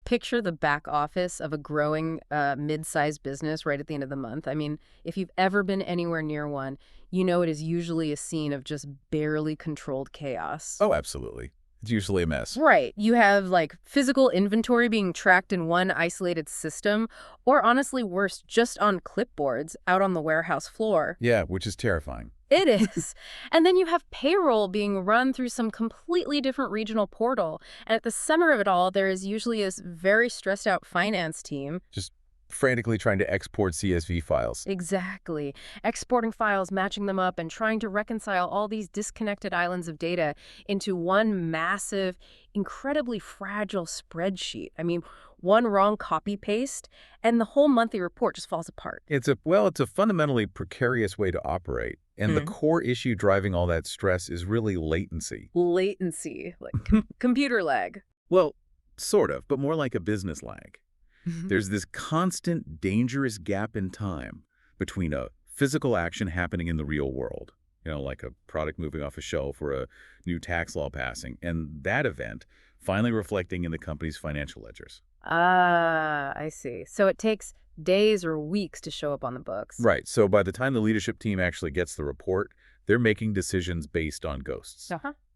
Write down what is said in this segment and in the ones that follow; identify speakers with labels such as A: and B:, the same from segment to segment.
A: picture the back office of a growing mid-sized business right at the end of the month. I mean, if you've ever been anywhere near one, you know it is usually a scene of just barely controlled chaos.
B: Oh, absolutely. It's usually a mess.
A: Right. You have like physical inventory being tracked in one isolated system, or honestly worse, just on clipboards out on the warehouse floor.
B: Yeah, which is terrifying.
A: It is. And then you have payroll being run through some completely different regional portal. And at the center of it all, there is usually this very stressed out finance team.
B: Just frantically trying to export CSV files.
A: Exactly. Exporting files, matching them up, and trying to reconcile all these disconnected islands of data into one massive, incredibly fragile spreadsheet. I mean, one wrong copy-paste, and the whole monthly report just falls apart.
B: It's a fundamentally precarious way to operate. And the core issue driving all that stress is really latency.
A: Latency, like computer lag.
B: Well, sort of, but more like a business lag. There's this constant, dangerous gap in time between a physical action happening in the real world, like a product moving off a shelf or a new tax law passing, and that event finally reflecting in the company's financial ledgers.
A: Ah, I see. So it takes days or weeks to show up on the books.
B: Right. So by the time the leadership team actually gets the report, they're making decisions based on ghosts.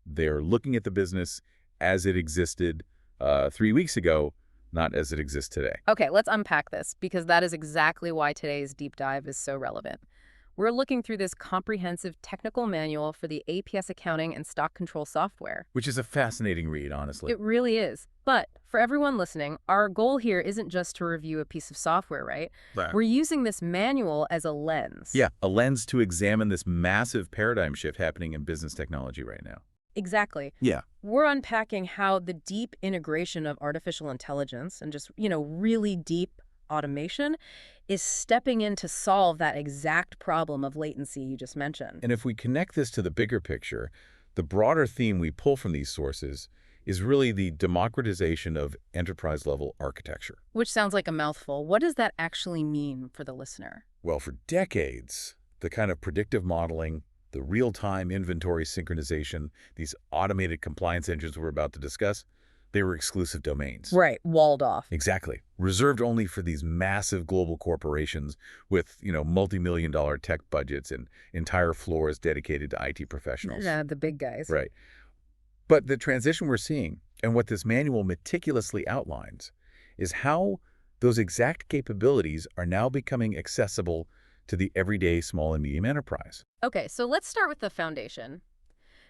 B: They're looking at the business as it existed 3 weeks ago, not as it exists today.
A: Okay, let's unpack this, because that is exactly why today's deep dive is so relevant. We're looking through this comprehensive technical manual for the APS accounting and stock control software.
B: Which is a fascinating read, honestly.
A: It really is. But for everyone listening, our goal here isn't just to review a piece of software, right? We're using this manual as a lens.
B: Yeah, a lens to examine this massive paradigm shift happening in business technology right now.
A: Exactly.
B: Yeah.
A: We're unpacking how the deep integration of artificial intelligence and just, really deep automation is stepping in to solve that exact problem of latency you just mentioned.
B: And if we connect this to the bigger picture, the broader theme we pull from these sources is really the democratization of enterprise-level architecture.
A: Which sounds like a mouthful. What does that actually mean for the listener?
B: Well, for decades, the kind of predictive modeling, the real-time inventory synchronization, these automated compliance engines we're about to discuss, they were exclusive domains.
A: Right, walled off.
B: Exactly. Reserved only for these massive global corporations with, multi-million-dollar tech budgets and entire floors dedicated to IT professionals.
A: Yeah, the big guys.
B: Right. But the transition we're seeing, and what this manual meticulously outlines, is how those exact capabilities are now becoming accessible to the everyday small and medium enterprise.
A: Okay, so let's start with the foundation.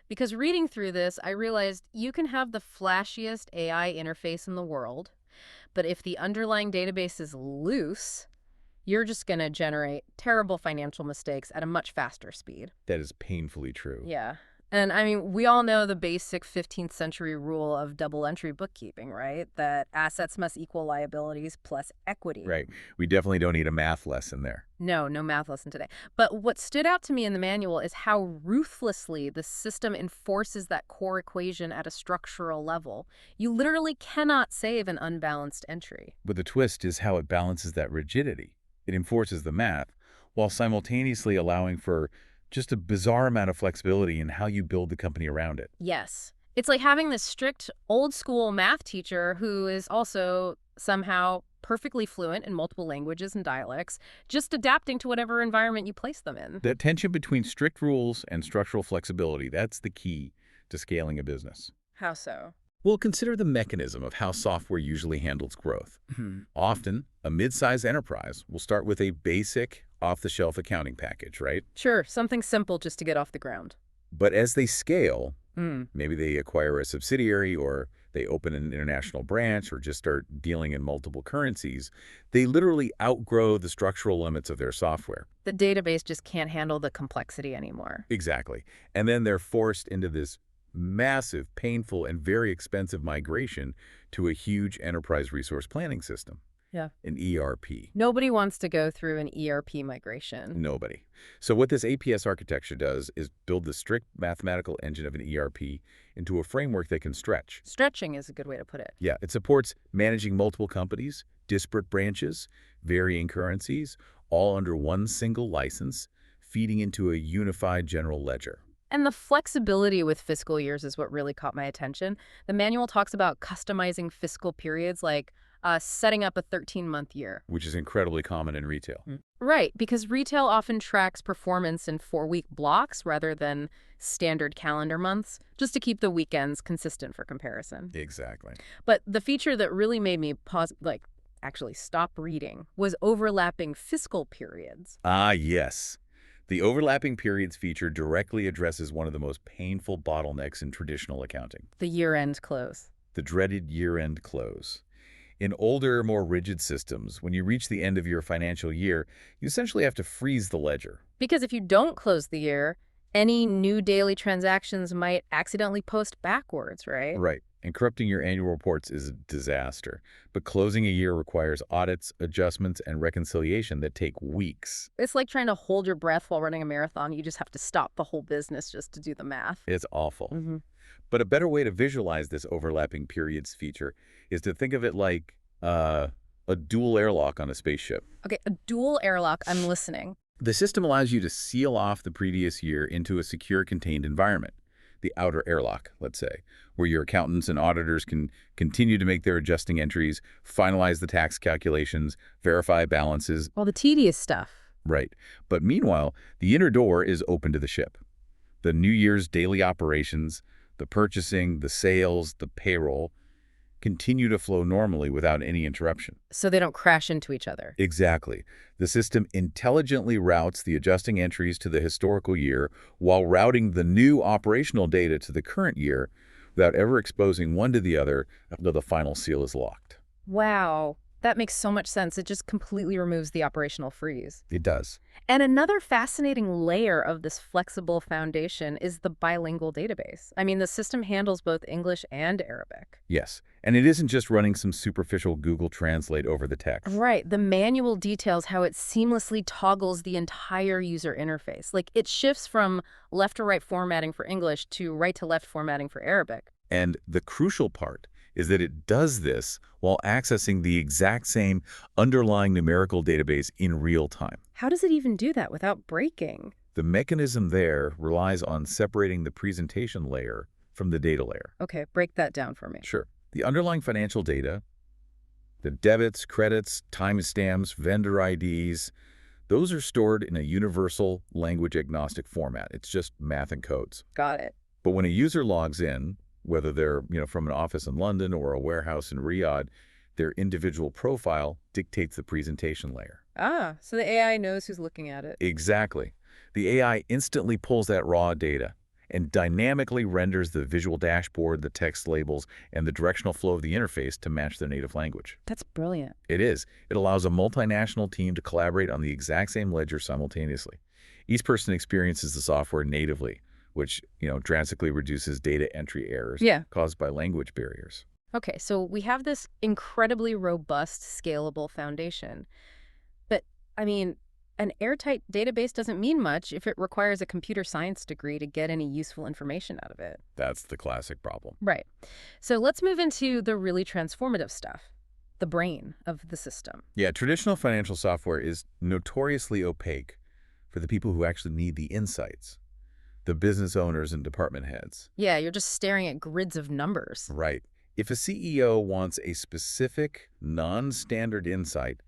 A: Because reading through this, I realized you can have the flashiest AI interface in the world, but if the underlying database is loose, you're just going to generate terrible financial mistakes at a much faster speed.
B: That is painfully true.
A: Yeah. And I mean, we all know the basic 15th century rule of double entry bookkeeping, right? That assets must equal liabilities plus equity.
B: Right. We definitely don't need a math lesson there.
A: No math lesson today. But what stood out to me in the manual is how ruthlessly the system enforces that core equation at a structural level. You literally cannot save an unbalanced entry.
B: But the twist is how it balances that rigidity. It enforces the math while simultaneously allowing for just a bizarre amount of flexibility in how you build the company around it.
A: Yes. It's like having this strict old-school math teacher who is also somehow perfectly fluent in multiple languages and dialects, just adapting to whatever environment you place them in.
B: The tension between strict rules and structural flexibility, that's the key to scaling a business.
A: How so?
B: Well, consider the mechanism of how software usually handles growth. Often, a mid-sized enterprise will start with a basic, off-the-shelf accounting package, right?
A: Sure, something simple just to get off the ground.
B: But as they scale, maybe they acquire a subsidiary or they open an international branch or just start dealing in multiple currencies, they literally outgrow the structural limits of their software.
A: The database just can't handle the complexity anymore.
B: Exactly. And then they're forced into this massive, painful, and very expensive migration to a huge enterprise resource planning system.
A: Yeah.
B: An ERP.
A: Nobody wants to go through an ERP migration.
B: Nobody. So what this APS architecture does is build the strict mathematical engine of an ERP into a framework that can stretch.
A: Stretching is a good way to put it.
B: Yeah, it supports managing multiple companies, disparate branches, varying currencies, all under one single license, feeding into a unified general ledger.
A: And the flexibility with fiscal years is what really caught my attention. The manual talks about customizing fiscal periods like setting up a 13-month year.
B: which is incredibly common in retail.
A: Right, because retail often tracks performance in 4-week blocks rather than standard calendar months, just to keep the weekends consistent for comparison.
B: Exactly.
A: But the feature that really made me pause, actually stop reading, was overlapping fiscal periods.
B: Ah, yes. The overlapping periods feature directly addresses one of the most painful bottlenecks in traditional accounting,
A: The year-end close.
B: the dreaded year-end close. In older, more rigid systems, when you reach the end of your financial year, you essentially have to freeze the ledger.
A: Because if you don't close the year, any new daily transactions might accidentally post backwards, right?
B: Right. And corrupting your annual reports is a disaster. But closing a year requires audits, adjustments, and reconciliation that take weeks.
A: It's like trying to hold your breath while running a marathon. You just have to stop the whole business just to do the math.
B: It's awful.
A: Mm-hmm.
B: But a better way to visualize this overlapping periods feature is to think of it like a dual airlock on a spaceship.
A: Okay, a dual airlock. I'm listening.
B: The system allows you to seal off the previous year into a secure, contained environment, the outer airlock, let's say, where your accountants and auditors can continue to make their adjusting entries, finalize the tax calculations, verify balances.
A: All the tedious stuff.
B: Right. But meanwhile, the inner door is open to the ship. The New Year's daily operations, the purchasing, the sales, the payroll, continue to flow normally without any interruption.
A: So they don't crash into each other.
B: Exactly. The system intelligently routes the adjusting entries to the historical year while routing the new operational data to the current year without ever exposing one to the other until the final seal is locked.
A: Wow. That makes so much sense. It just completely removes the operational freeze.
B: It does.
A: And another fascinating layer of this flexible foundation is the bilingual database. I mean, the system handles both English and Arabic.
B: Yes. And it isn't just running some superficial Google Translate over the text.
A: Right. The manual details how it seamlessly toggles the entire user interface. Like, it shifts from left to right formatting for English to right to left formatting for Arabic.
B: And the crucial part is that it does this while accessing the exact same underlying numerical database in real time.
A: How does it even do that without breaking?
B: The mechanism there relies on separating the presentation layer from the data layer.
A: Okay, break that down for me.
B: Sure. The underlying financial data, the debits, credits, timestamps, vendor IDs, those are stored in a universal language-agnostic format. It's just math and codes.
A: Got it.
B: But when a user logs in, whether they're from an office in London or a warehouse in Riyadh, their individual profile dictates the presentation layer.
A: Ah, so the AI knows who's looking at it.
B: Exactly. The AI instantly pulls that raw data and dynamically renders the visual dashboard, the text labels, and the directional flow of the interface to match their native language.
A: That's brilliant.
B: It is. It allows a multinational team to collaborate on the exact same ledger simultaneously. Each person experiences the software natively, which, drastically reduces data entry errors caused by language barriers.
A: Okay, so we have this incredibly robust, scalable foundation. But, I mean, an airtight database doesn't mean much if it requires a computer science degree to get any useful information out of it.
B: That's the classic problem.
A: Right. So let's move into the really transformative stuff, the brain of the system.
B: Yeah, traditional financial software is notoriously opaque for the people who actually need the insights, the business owners and department heads.
A: Yeah, you're just staring at grids of numbers.
B: Right. If a CEO wants a specific, non-standard insight,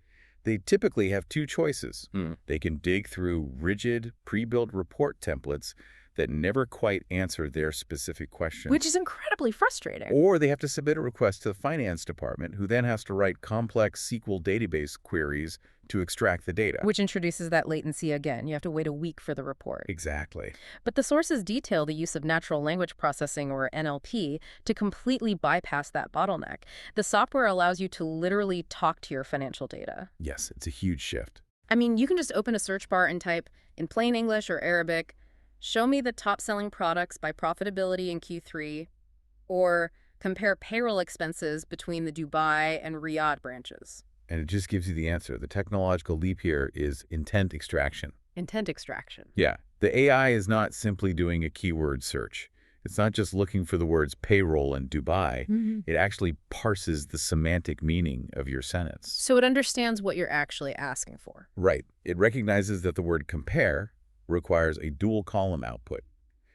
B: they typically have two choices. They can dig through rigid, pre-built report templates that never quite answer their specific question.
A: Which is incredibly frustrating.
B: Or they have to submit a request to the finance department, who then has to write complex SQL database queries to extract the data.
A: Which introduces that latency again. You have to wait a week for the report.
B: Exactly.
A: But the sources detail the use of natural language processing, or NLP, to completely bypass that bottleneck. The software allows you to literally talk to your financial data.
B: Yes, it's a huge shift.
A: I mean, you can just open a search bar and type, in plain English or Arabic, show me the top-selling products by profitability in Q3, or compare payroll expenses between the Dubai and Riyadh branches.
B: And it just gives you the answer. The technological leap here is intent extraction.
A: Intent extraction.
B: Yeah. The AI is not simply doing a keyword search. It's not just looking for the words payroll and Dubai. It actually parses the semantic meaning of your sentence.
A: So it understands what you're actually asking for.
B: Right. It recognizes that the word compare requires a dual column output.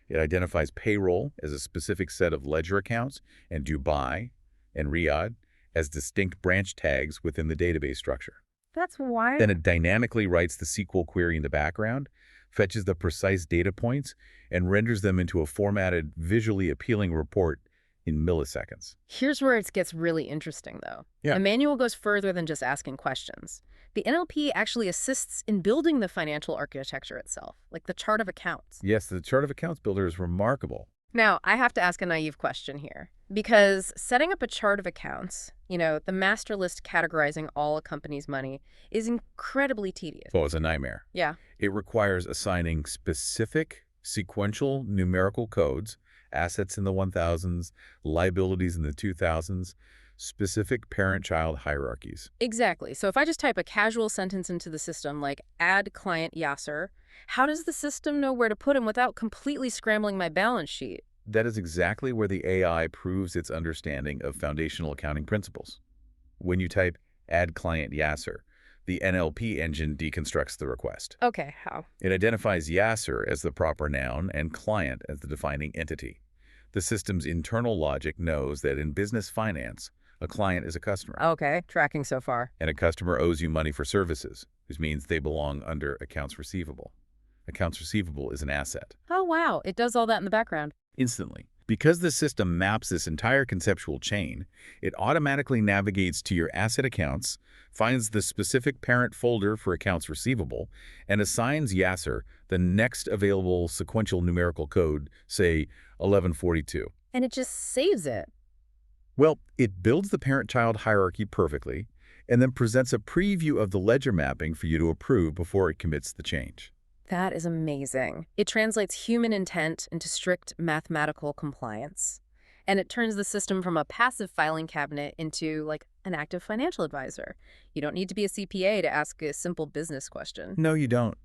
B: It identifies payroll as a specific set of ledger accounts and Dubai and Riyadh as distinct branch tags within the database structure.
A: That's wild.
B: Then it dynamically writes the SQL query in the background, fetches the precise data points, and renders them into a formatted, visually appealing report in milliseconds.
A: Here's where it gets really interesting, though.
B: Yeah.
A: The manual goes further than just asking questions. The NLP actually assists in building the financial architecture itself, like the chart of accounts.
B: Yes, the chart of accounts builder is remarkable.
A: Now, I have to ask a naive question here, because setting up a chart of accounts, the master list categorizing all a company's money, is incredibly tedious.
B: Well, it's a nightmare.
A: Yeah.
B: It requires assigning specific sequential numerical codes, assets in the 1000s, liabilities in the 2000s, specific parent-child hierarchies.
A: Exactly. So if I just type a casual sentence into the system like add client Yasser, how does the system know where to put him without completely scrambling my balance sheet?
B: That is exactly where the AI proves its understanding of foundational accounting principles. When you type add client Yasser, the NLP engine deconstructs the request.
A: Okay, how?
B: It identifies Yasser as the proper noun and client as the defining entity. The system's internal logic knows that in business finance, a client is a customer,
A: Okay, tracking so far.
B: and a customer owes you money for services, which means they belong under accounts receivable. Accounts receivable is an asset.
A: Oh, wow. It does all that in the background.
B: Instantly. Because the system maps this entire conceptual chain, it automatically navigates to your asset accounts, finds the specific parent folder for accounts receivable, and assigns Yasser the next available sequential numerical code, say 1142.
A: And it just saves it.
B: Well, it builds the parent-child hierarchy perfectly, and then presents a preview of the ledger mapping for you to approve before it commits the change.
A: That is amazing. It translates human intent into strict mathematical compliance. And it turns the system from a passive filing cabinet into, like, an active financial advisor. You don't need to be a CPA to ask a simple business question.
B: No, you don't.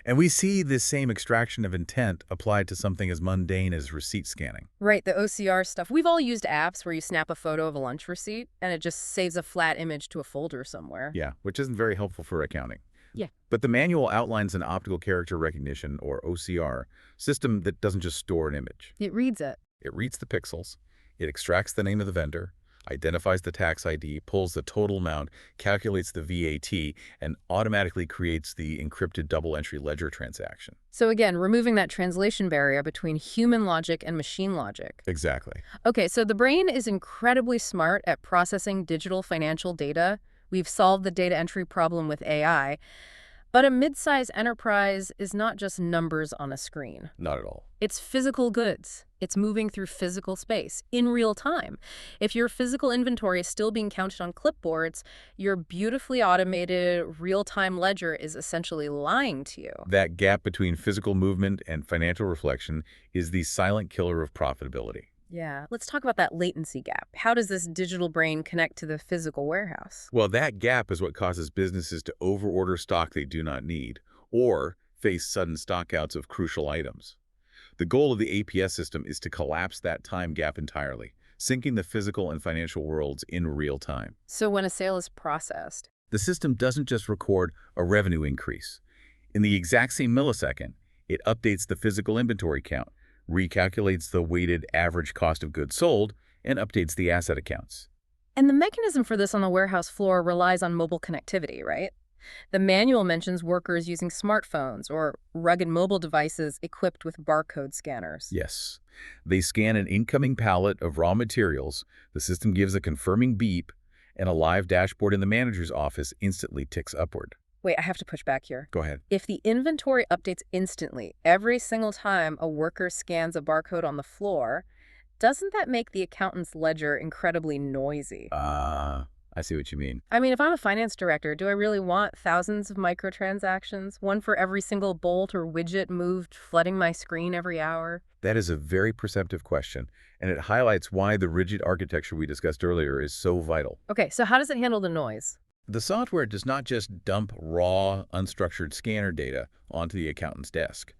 B: And we see this same extraction of intent applied to something as mundane as receipt scanning.
A: Right, the OCR stuff. We've all used apps where you snap a photo of a lunch receipt, and it just saves a flat image to a folder somewhere.
B: Yeah, which isn't very helpful for accounting.
A: Yeah.
B: But the manual outlines an optical character recognition, or OCR, system that doesn't just store an image.
A: It reads it.
B: It reads the pixels, it extracts the name of the vendor, identifies the tax ID, pulls the total amount, calculates the VAT, and automatically creates the encrypted double-entry ledger transaction.
A: So again, removing that translation barrier between human logic and machine logic.
B: Exactly.
A: Okay, so the brain is incredibly smart at processing digital financial data. We've solved the data entry problem with AI. But a mid-size enterprise is not just numbers on a screen.
B: Not at all.
A: It's physical goods. It's moving through physical space in real time. If your physical inventory is still being counted on clipboards, your beautifully automated real-time ledger is essentially lying to you.
B: That gap between physical movement and financial reflection is the silent killer of profitability.
A: Yeah. Let's talk about that latency gap. How does this digital brain connect to the physical warehouse?
B: Well, that gap is what causes businesses to overorder stock they do not need, or face sudden stockouts of crucial items. The goal of the APS system is to collapse that time gap entirely, syncing the physical and financial worlds in real time.
A: So when a sale is processed,
B: The system doesn't just record a revenue increase. In the exact same millisecond, it updates the physical inventory count, recalculates the weighted average cost of goods sold, and updates the asset accounts.
A: and the mechanism for this on the warehouse floor relies on mobile connectivity, right? The manual mentions workers using smartphones or rugged mobile devices equipped with barcode scanners.
B: Yes. They scan an incoming pallet of raw materials, the system gives a confirming beep, and a live dashboard in the manager's office instantly ticks upward.
A: Wait, I have to push back here.
B: Go ahead.
A: If the inventory updates instantly every single time a worker scans a barcode on the floor, doesn't that make the accountant's ledger incredibly noisy?
B: I see what you mean.
A: I mean, if I'm a finance director, do I really want thousands of microtransactions, one for every single bolt or widget moved, flooding my screen every hour?
B: That is a very perceptive question, and it highlights why the rigid architecture we discussed earlier is so vital.
A: Okay, so how does it handle the noise?
B: The software does not just dump raw, unstructured scanner data onto the accountant's desk.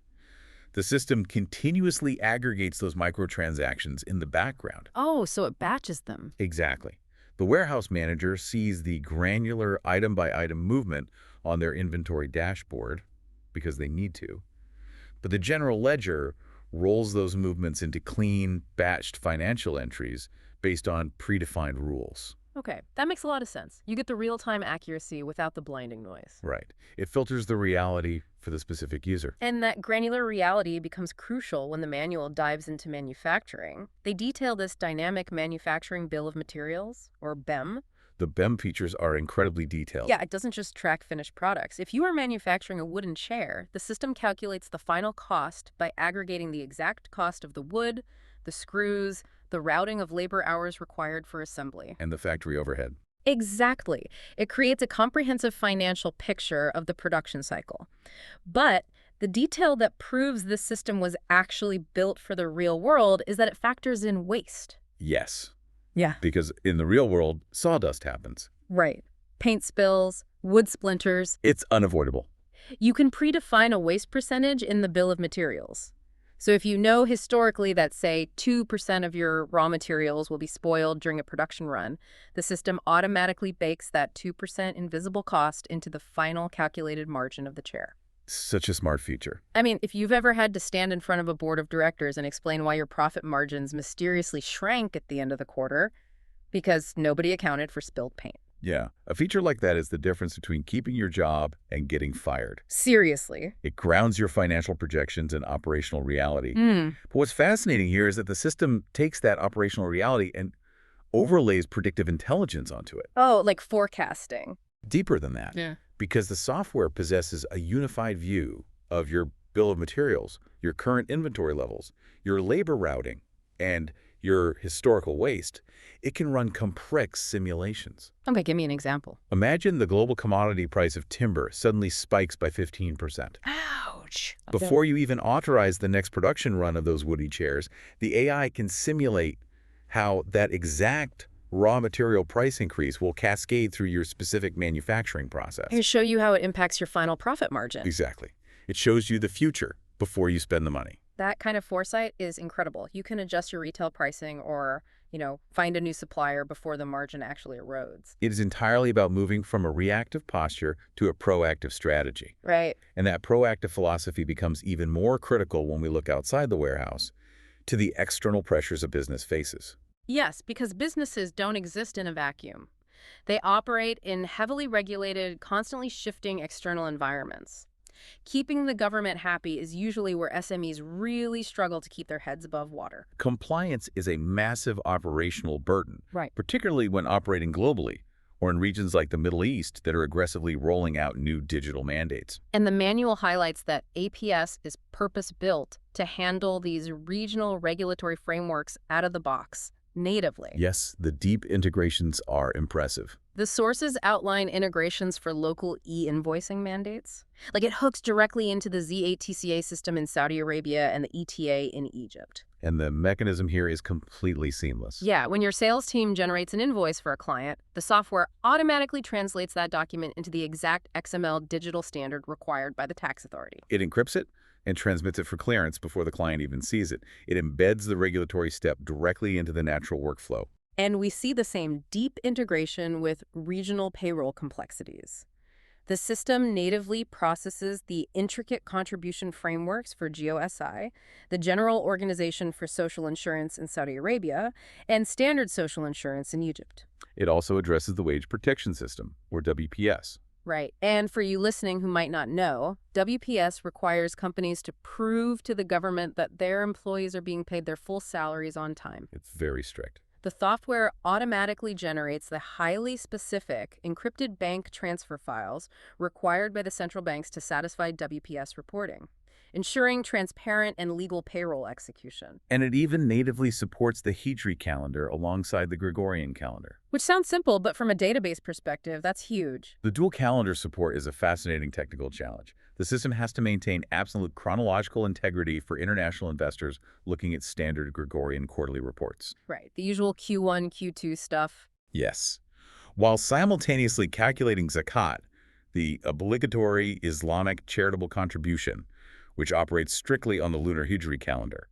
B: The system continuously aggregates those microtransactions in the background.
A: Oh, so it batches them.
B: Exactly. The warehouse manager sees the granular item-by-item movement on their inventory dashboard, because they need to. But the general ledger rolls those movements into clean, batched financial entries based on predefined rules.
A: Okay, that makes a lot of sense. You get the real-time accuracy without the blinding noise.
B: Right. It filters the reality for the specific user.
A: And that granular reality becomes crucial when the manual dives into manufacturing. They detail this dynamic manufacturing bill of materials, or BEM.
B: The BEM features are incredibly detailed.
A: Yeah, it doesn't just track finished products. If you are manufacturing a wooden chair, the system calculates the final cost by aggregating the exact cost of the wood, the screws, the routing of labor hours required for assembly.
B: And the factory overhead.
A: Exactly. It creates a comprehensive financial picture of the production cycle. But the detail that proves this system was actually built for the real world is that it factors in waste.
B: Yes.
A: Yeah.
B: Because in the real world, sawdust happens.
A: Right. Paint spills, wood splinters.
B: It's unavoidable.
A: You can predefine a waste percentage in the bill of materials. So if you know historically that, say, 2% of your raw materials will be spoiled during a production run, the system automatically bakes that 2% invisible cost into the final calculated margin of the chair.
B: Such a smart feature.
A: I mean, if you've ever had to stand in front of a board of directors and explain why your profit margins mysteriously shrank at the end of the quarter because nobody accounted for spilled paint.
B: Yeah. A feature like that is the difference between keeping your job and getting fired.
A: Seriously.
B: It grounds your financial projections in operational reality. But what's fascinating here is that the system takes that operational reality and overlays predictive intelligence onto it.
A: Oh, like forecasting.
B: Deeper than that.
A: Yeah.
B: Because the software possesses a unified view of your bill of materials, your current inventory levels, your labor routing, and your historical waste. It can run complex simulations.
A: Okay, give me an example.
B: Imagine the global commodity price of timber suddenly spikes by 15%.
A: Ouch.
B: Before you even authorize the next production run of those woody chairs, the AI can simulate how that exact raw material price increase will cascade through your specific manufacturing process.
A: And show you how it impacts your final profit margin.
B: Exactly. It shows you the future before you spend the money.
A: That kind of foresight is incredible. You can adjust your retail pricing or, find a new supplier before the margin actually erodes.
B: It is entirely about moving from a reactive posture to a proactive strategy.
A: Right.
B: And that proactive philosophy becomes even more critical when we look outside the warehouse to the external pressures a business faces.
A: Yes, because businesses don't exist in a vacuum. They operate in heavily regulated, constantly shifting external environments. Keeping the government happy is usually where SMEs really struggle to keep their heads above water.
B: Compliance is a massive operational burden,
A: Right.
B: particularly when operating globally or in regions like the Middle East that are aggressively rolling out new digital mandates.
A: And the manual highlights that APS is purpose-built to handle these regional regulatory frameworks out of the box, natively.
B: Yes, the deep integrations are impressive.
A: The sources outline integrations for local e-invoicing mandates. Like it hooks directly into the ZATCA system in Saudi Arabia and the ETA in Egypt.
B: And the mechanism here is completely seamless.
A: Yeah, when your sales team generates an invoice for a client, the software automatically translates that document into the exact XML digital standard required by the tax authority.
B: It encrypts it and transmits it for clearance before the client even sees it. It embeds the regulatory step directly into the natural workflow.
A: And we see the same deep integration with regional payroll complexities. The system natively processes the intricate contribution frameworks for GOSI, the General Organization for Social Insurance in Saudi Arabia, and Standard Social Insurance in Egypt.
B: It also addresses the Wage Protection System, or WPS.
A: Right. And for you listening who might not know, WPS requires companies to prove to the government that their employees are being paid their full salaries on time.
B: It's very strict.
A: The software automatically generates the highly specific encrypted bank transfer files required by the central banks to satisfy WPS reporting, ensuring transparent and legal payroll execution.
B: And it even natively supports the Hijri calendar alongside the Gregorian calendar.
A: Which sounds simple, but from a database perspective, that's huge.
B: The dual calendar support is a fascinating technical challenge. The system has to maintain absolute chronological integrity for international investors looking at standard Gregorian quarterly reports.
A: Right, the usual Q1, Q2 stuff.
B: Yes. While simultaneously calculating zakat, the obligatory Islamic charitable contribution, which operates strictly on the lunar Hijri calendar.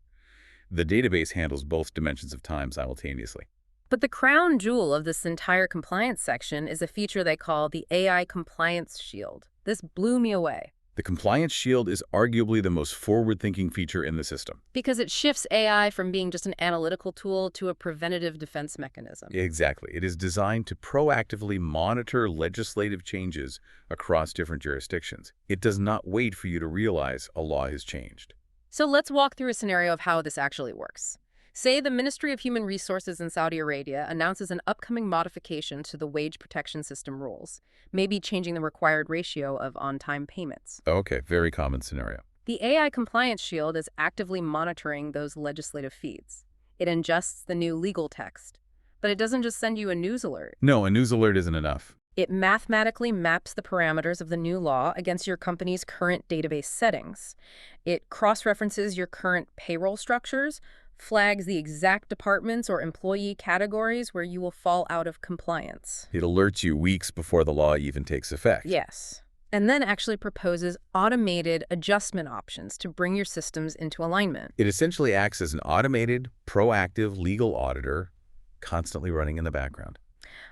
B: The database handles both dimensions of time simultaneously.
A: But the crown jewel of this entire compliance section is a feature they call the AI Compliance Shield. This blew me away.
B: The compliance shield is arguably the most forward-thinking feature in the system.
A: Because it shifts AI from being just an analytical tool to a preventative defense mechanism.
B: Exactly. It is designed to proactively monitor legislative changes across different jurisdictions. It does not wait for you to realize a law has changed.
A: So let's walk through a scenario of how this actually works. Say the Ministry of Human Resources in Saudi Arabia announces an upcoming modification to the wage protection system rules, maybe changing the required ratio of on-time payments.
B: Okay, very common scenario.
A: The AI Compliance Shield is actively monitoring those legislative feeds. It ingests the new legal text, but it doesn't just send you a news alert.
B: No, a news alert isn't enough.
A: It mathematically maps the parameters of the new law against your company's current database settings. It cross-references your current payroll structures, flags the exact departments or employee categories where you will fall out of compliance.
B: It alerts you weeks before the law even takes effect.
A: Yes. And then actually proposes automated adjustment options to bring your systems into alignment.
B: It essentially acts as an automated, proactive legal auditor constantly running in the background.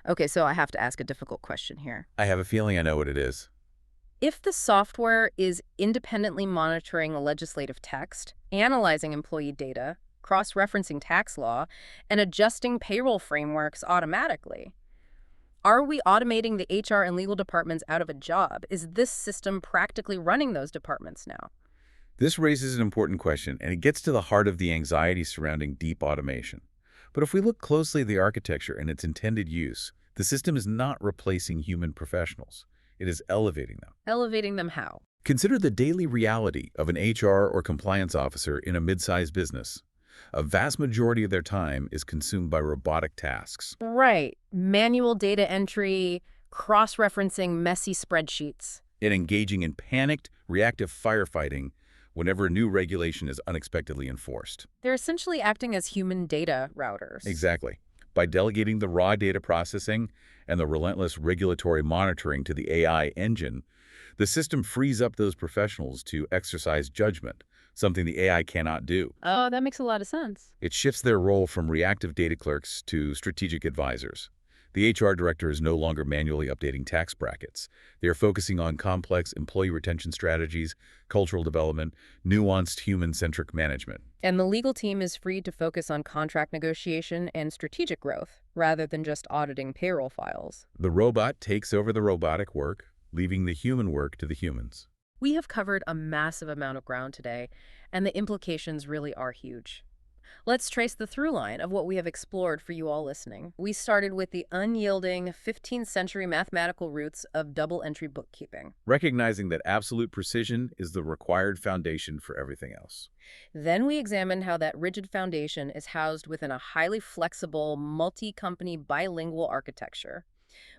A: Okay, so I have to ask a difficult question here.
B: I have a feeling I know what it is.
A: If the software is independently monitoring legislative text, analyzing employee data, cross-referencing tax law, and adjusting payroll frameworks automatically, are we automating the HR and legal departments out of a job? Is this system practically running those departments now?
B: This raises an important question, and it gets to the heart of the anxiety surrounding deep automation. But if we look closely at the architecture and its intended use, the system is not replacing human professionals. It is elevating them.
A: Elevating them how?
B: Consider the daily reality of an HR or compliance officer in a mid-sized business. A vast majority of their time is consumed by robotic tasks.
A: Right. Manual data entry, cross-referencing messy spreadsheets.
B: And engaging in panicked, reactive firefighting whenever a new regulation is unexpectedly enforced.
A: They're essentially acting as human data routers.
B: Exactly. By delegating the raw data processing and the relentless regulatory monitoring to the AI engine, the system frees up those professionals to exercise judgment, something the AI cannot do.
A: Oh, that makes a lot of sense.
B: It shifts their role from reactive data clerks to strategic advisors. The HR director is no longer manually updating tax brackets. They are focusing on complex employee retention strategies, cultural development, nuanced human-centric management.
A: And the legal team is free to focus on contract negotiation and strategic growth, rather than just auditing payroll files.
B: The robot takes over the robotic work, leaving the human work to the humans.
A: We have covered a massive amount of ground today, and the implications really are huge. Let's trace the through line of what we have explored for you all listening. We started with the unyielding 15th century mathematical roots of double-entry bookkeeping.
B: Recognizing that absolute precision is the required foundation for everything else.
A: Then we examined how that rigid foundation is housed within a highly flexible, multi-company bilingual architecture.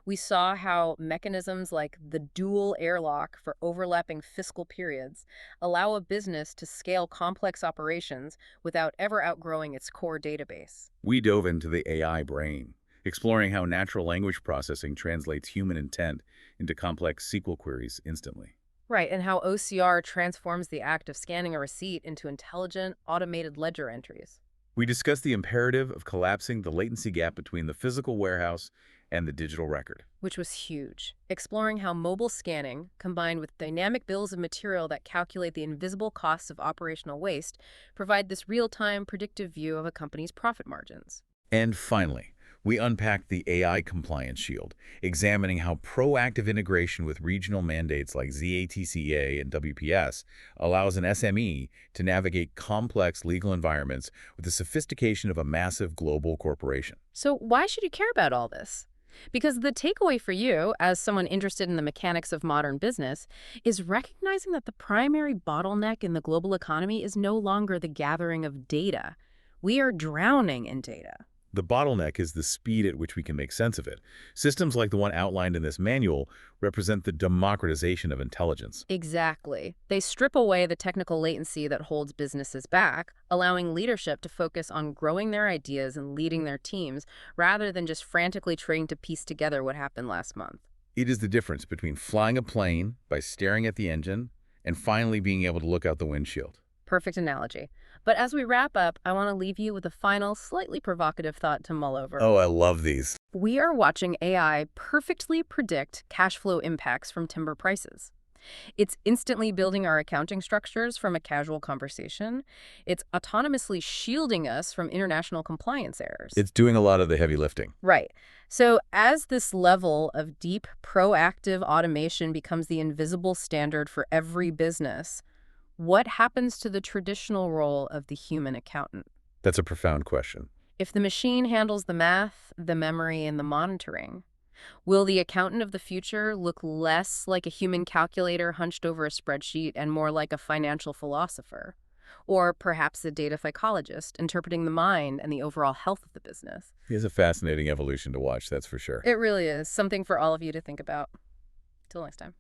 A: We saw how mechanisms like the dual airlock for overlapping fiscal periods allow a business to scale complex operations without ever outgrowing its core database.
B: We dove into the AI brain, exploring how natural language processing translates human intent into complex SQL queries instantly.
A: Right, and how OCR transforms the act of scanning a receipt into intelligent, automated ledger entries.
B: We discussed the imperative of collapsing the latency gap between the physical warehouse and the digital record.
A: Which was huge, exploring how mobile scanning, combined with dynamic bills of material that calculate the invisible costs of operational waste, provide this real-time predictive view of a company's profit margins.
B: And finally, we unpacked the AI compliance shield, examining how proactive integration with regional mandates like ZATCA and WPS allows an SME to navigate complex legal environments with the sophistication of a massive global corporation.
A: So why should you care about all this? Because the takeaway for you, as someone interested in the mechanics of modern business, is recognizing that the primary bottleneck in the global economy is no longer the gathering of data. We are drowning in data.
B: The bottleneck is the speed at which we can make sense of it. Systems like the one outlined in this manual represent the democratization of intelligence.
A: Exactly. They strip away the technical latency that holds businesses back, allowing leadership to focus on growing their ideas and leading their teams, rather than just frantically trying to piece together what happened last month.
B: It is the difference between flying a plane by staring at the engine and finally being able to look out the windshield.
A: Perfect analogy. But as we wrap up, I want to leave you with a final, slightly provocative thought to mull over.
B: Oh, I love these.
A: We are watching AI perfectly predict cash flow impacts from timber prices. It's instantly building our accounting structures from a casual conversation. It's autonomously shielding us from international compliance errors.
B: It's doing a lot of the heavy lifting.
A: Right. So as this level of deep, proactive automation becomes the invisible standard for every business, what happens to the traditional role of the human accountant?
B: That's a profound question.
A: If the machine handles the math, the memory, and the monitoring, will the accountant of the future look less like a human calculator hunched over a spreadsheet and more like a financial philosopher? Or perhaps a data psychologist interpreting the mind and the overall health of the business?
B: It's a fascinating evolution to watch, that's for sure.
A: It really is something for all of you to think about. Till next time.